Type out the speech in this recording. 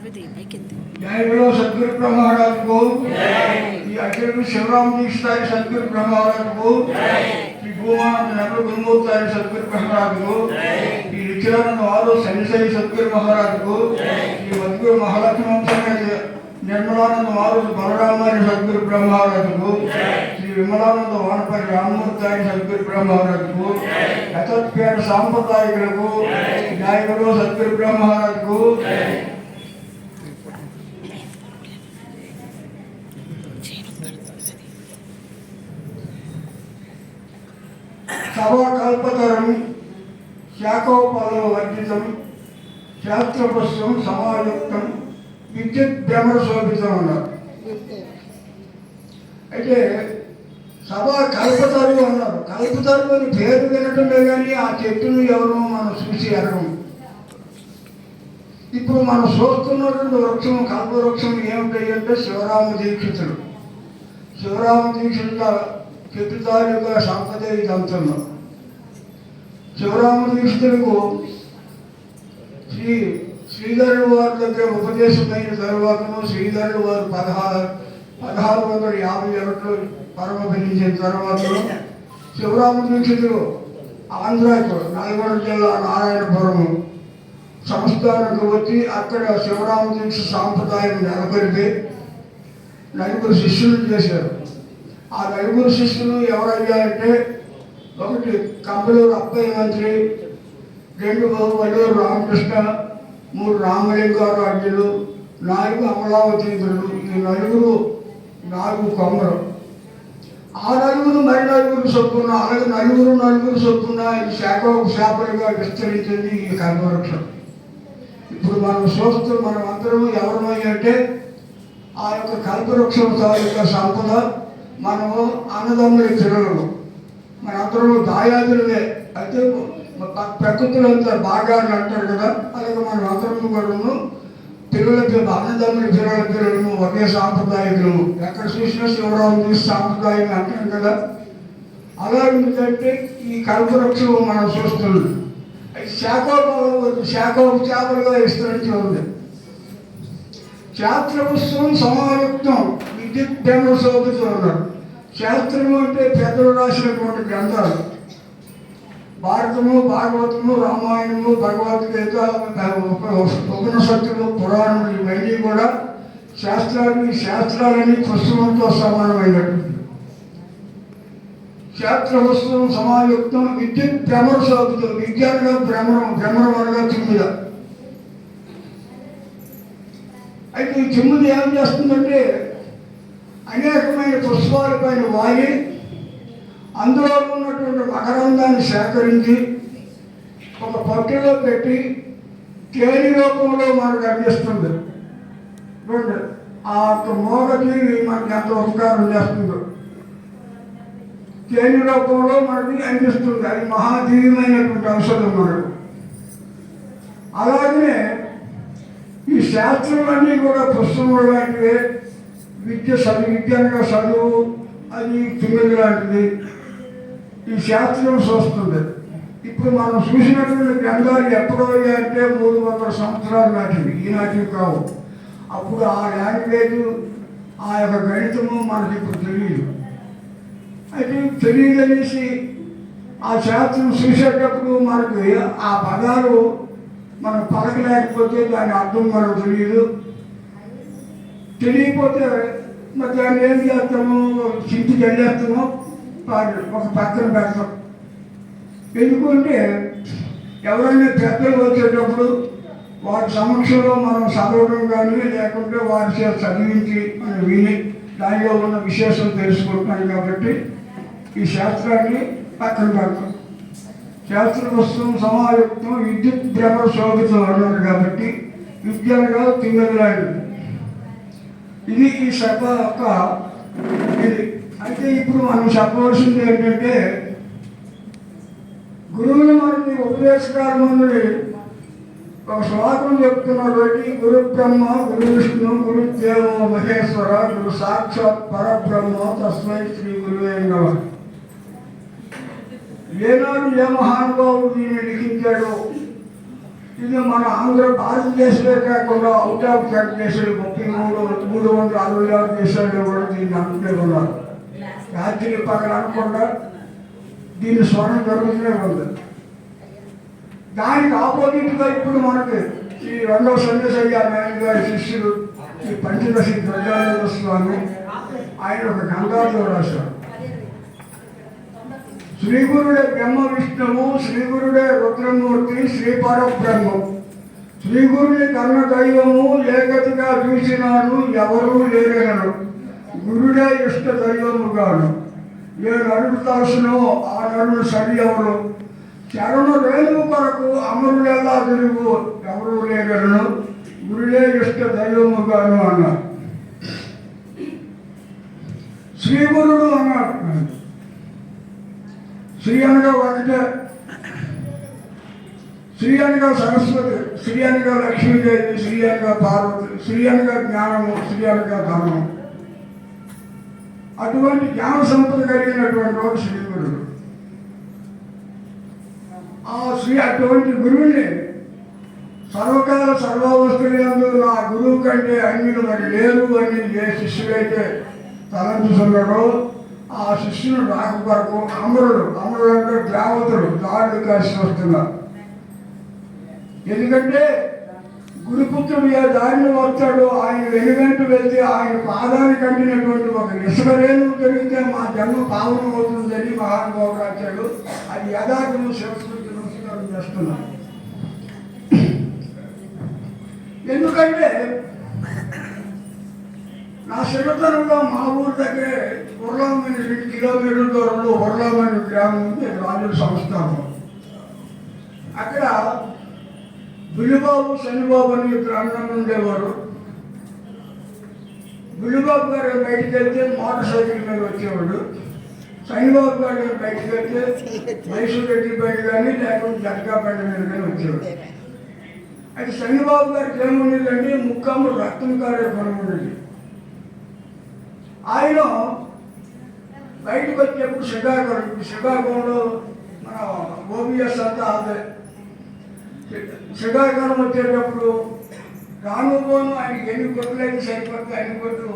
जय बोलो सदगुरु ब्रह्म महाराज को, अखिल शिवराम दीक्षिताय सदगुरु ब्रह्म महाराज को, श्री भूमानंद नगर गुरुमूर्ताय सदगुरु ब्रह्म महाराज को, श्री नित्यानंद वालो सन्निसाई सदगुरु महाराज को, श्री मधुगुरु महालक्ष्मी समेत निर्मलानंद वालो बलरामाय सदगुरु ब्रह्म महाराज को, श्री विमलानंद वानपल्లి राममूर्ताय सदगुरु ब्रह्म महाराज को, यथोत्पेट सांप्रदायिकुలకు जय बोलो सदगुरु ब्रह्म महाराज को। సభాకల్పతరం శాఖోపలో వర్జితం శాస్త్రపుష్పం సమాయుక్తం విద్యుత్ భ్రమర శోభితం అన్నారు. అయితే సభా కల్పతరు అన్నారు. కల్పతరు అని పేరు వినటమే కానీ ఆ చెట్టును ఎవరు మనం చూసి ఎరగం. ఇప్పుడు మనం చూస్తున్నటువంటి వృక్షం కల్పవృక్షం ఏమిటి అంటే శివరామ దీక్షితుడు. శివరామ దీక్షితుల పితృతాలుగా సంపద ఇదంతున్నాం. శివరామ దీక్షితులకు శ్రీధరుడు వారి దగ్గర ఉపదేశమైన తరువాతను శ్రీధరుడు వారు 1651 పరమపదించిన తర్వాతను శివరామ దీక్షితులు ఆంధ్రాకు నల్గొండ జిల్లా నారాయణపురము సంస్థానానికి వచ్చి అక్కడ శివరామ దీక్ష సాంప్రదాయం నెలకొల్పి 9 శిష్యులు చేశారు. ఆ 9 శిష్యులు ఎవరయ్యారంటే, ఒకటి కంబలూరు అప్పయ్య మంత్రి, 2 వల్లూరు రామకృష్ణ, 3 రామలింగారు అడ్డులు, 4 అమలావతీంద్రులు. ఈ 4 కొమ్మరు. ఆ 4 మరి 4 చొప్పున, అలాగే 4 చొప్పున ఈ శాఖలుగా విస్తరించింది ఈ కల్పవృక్షం. ఇప్పుడు మనం చూస్తున్నాం, మనం అందరం ఎవరమయ్యంటే ఆ యొక్క కల్పవృక్షం తాలూకా సంపద. మనము అన్నదమ్ముల పిల్లలు, మనందరము దాయాదులే. అయితే ప్రకృతిలో అంతా బాగా అంటారు కదా, అలాగే మనం అందరము కూడా పిల్లలకి అన్నదమ్ముల పిల్లలను ఒకే సాంప్రదాయకులము. ఎక్కడ చూసినా శివరామ దీక్ష సాంప్రదాయం అంటాం కదా. అలా ఎందుకంటే ఈ కల్పవృక్షం మనం చూస్తున్నాం. శాఖోపచాపలుగా విస్తరించి ఉంది. శాస్త్రపుష్పం సమాయుక్తం విద్యుత్ భ్రమర శోభితం ఉన్నారు. శాస్త్రము అంటే పెద్దలు రాసినటువంటి గ్రంథాలు. భారతము, భాగవతము, రామాయణము, భగవద్గీత, ఉపనిషత్తులు, పురాణములు ఇవన్నీ కూడా శాస్త్రాలు. ఈ శాస్త్రాలని పుష్పంతో సమానమైనటువంటి శాస్త్రపుష్పం సమాయుక్తం విద్యుత్ భ్రమర శోభితం. విజ్ఞానంగా భ్రమరం అనగా చిమ్ముద. అయితే ఈ చిమ్ముది ఏం చేస్తుందంటే అనేకమైన పుష్పాల పైన వాలి అందులో ఉన్నటువంటి మకరందాన్ని సేకరించి ఒక పట్టులో పెట్టి తేనె రూపంలో మనకు అందిస్తుంది. ఆ యొక్క మోగజీవి మనకి ఎంత ఉపకారం చేస్తుందో తేనె రూపంలో మనకి అందిస్తుంది. అది మహాదీవమైనటువంటి ఔషధం మనకు. అలాగే ఈ శాస్త్రాలన్నీ కూడా పుష్పములు లాంటివే. విజ్ఞానంగా చదువు అది తిమిరి లాంటిది. ఈ శాస్త్రం చూస్తుంది. ఇప్పుడు మనం చూసినటువంటి గ్రంథాలు ఎప్పుడో అంటే 300 సంవత్సరాలు నాటివి, ఈనాటివి కావు. అప్పుడు ఆ లాంగ్వేజ్, ఆ యొక్క గణితము మనకి ఇప్పుడు తెలియదు. అయితే తెలియదనేసి ఆ శాస్త్రం చూసేటప్పుడు మనకి ఆ పదాలు మనం పలకలేకపోతే దాని అర్థం మనకు తెలియకపోతే మరి దాన్ని ఏం చేస్తాము, చింటికి వెళ్ళేస్తాము, ఒక పక్కన పెడతాం. ఎందుకంటే ఎవరైనా పెద్దలు వచ్చేటప్పుడు వారి సమక్షంలో మనం చదవడం కానీ లేకుంటే వారి చేత చదివించి మనం విని దానిలో ఉన్న విశేషం తెలుసుకుంటున్నాం. కాబట్టి ఈ శాస్త్రాన్ని పక్కన పెడతాం. శాస్త్రపుష్పం సమాయుక్తం విద్యుత్ భ్రమర శోభితం అన్నారు కాబట్టి విద్యగా తిమ్మిలాంటిది. ఇది ఈ సభ యొక్క ఇది. అయితే ఇప్పుడు మనం చెప్పవలసింది ఏంటంటే, గురువులు మనకి ఉపదేశకాల మందుని ఒక శ్లోకం చెప్తున్నారు. గురు బ్రహ్మ, గురు విష్ణు, గురు దేవో మహేశ్వర, గురు సాక్షాత్ పరబ్రహ్మ, తస్మై శ్రీ గురువే నమః. ఏనాడు ఏ మహానుభావుడు దీన్ని లిఖించాడో, ఇది మన భారతదేశమే కాకుండా అవుట్ ఆఫ్ దేశాలు 366 దేశాల్లో కూడా దీన్ని అనుకునే ఉన్నారు. రాత్రి పగలు అనకుండా దీన్ని స్వర్ణం జరుగుతూనే ఉంది. దానికి ఆపోజిట్గా ఇప్పుడు మనకి ఈ రెండవ సందేశయ్య నాయన గారి శిష్యుడు ఈ పంచదశి ప్రజానంద స్వామి ఆయన ఒక గ్రంథాల్లో రాశారు. శ్రీగురుడే బ్రహ్మ విష్ణువు, శ్రీగురుడే రుద్రమూర్తి, శ్రీపరబ్రహ్మం, శ్రీగురుని కన్న దైవము, ఏకతిగా చూసినాను ఎవరూ లేరనరు, గురుడే ఇష్ట దైవముగాను, నేను అడుగుతాసును ఆ నరుడు సరి ఎవరు, చరణ రేణు కొరకు అమరులెల్లా తిరుగు ఎవరూ లేరను, గురుడే ఇష్ట దైవముగాను అన్నారు. శ్రీగురుడు అన్నాడు. శ్రీ అనగా ఒకటే, శ్రీ అనగా సరస్వతి, శ్రీ అనగా లక్ష్మీదేవి, శ్రీ అనగా పార్వతి, శ్రీ అనగా జ్ఞానము, శ్రీ అనగా ధర్మం. అటువంటి జ్ఞాన సంపద కలిగినటువంటి వాడు శ్రీగురుడు. ఆ అటువంటి గురువుని సర్వకాల సర్వావస్థలందు నా గురువు కంటే అన్యులు మరి లేరు అని ఏ శిష్యుడైతే తలంచుతున్నాడో ఆ శిష్యుని రాక కొరకు అమరుడు అంటే దేవతలు దాడులు కలిసి వస్తున్నారు. ఎందుకంటే గురుపుత్రుడు ఏ దారిని వస్తాడో ఆయన వెనుగంటూ వెళ్తే ఆయన పాదానికి అంటినటువంటి ఒక ఇసుకరేణు జరిగితే మా జన్మ పావనం అవుతుందని మహానుభావుడు రాశాడు. అది యథార్థము సంస్కృతి నమస్కారం చేస్తున్నాను. ఎందుకంటే నా చిన్నతనంలో మా ఊరి దగ్గరే ఉర్లామని 2 కిలోమీటర్ల దూరంలో ఉర్లామని గ్రామం ఉంది. రాజుల సంస్థానం. అక్కడ బుల్లిబాబు శనిబాబు అని ఇద్దరు అన్నలు ఉండేవారు. బుల్లిబాబు గారు బయటికి వెళ్తే మోటార్ సైకిల్ మీద వచ్చేవాడు. శనిబాబు గారు బయటికి వెళ్తే మైసూర్ రెడ్డి బండి కానీ లేకపోతే జట్కా బండి మీద కానీ వచ్చేవాడు. అయితే శనిబాబు గారికి ఏముండేదండి, ముక్కమ్మ రక్తం కారే పని ఉండేది. ఆయన బయటకు వచ్చేప్పుడు శ్రీకాకుళంలో మన ఓబిఎస్ అంతా అదే శ్రీకాకుళం వచ్చేటప్పుడు రాను పోను ఆయనకి ఎన్ని కొట్లు అయితే సరిపోతే అన్ని కొట్లు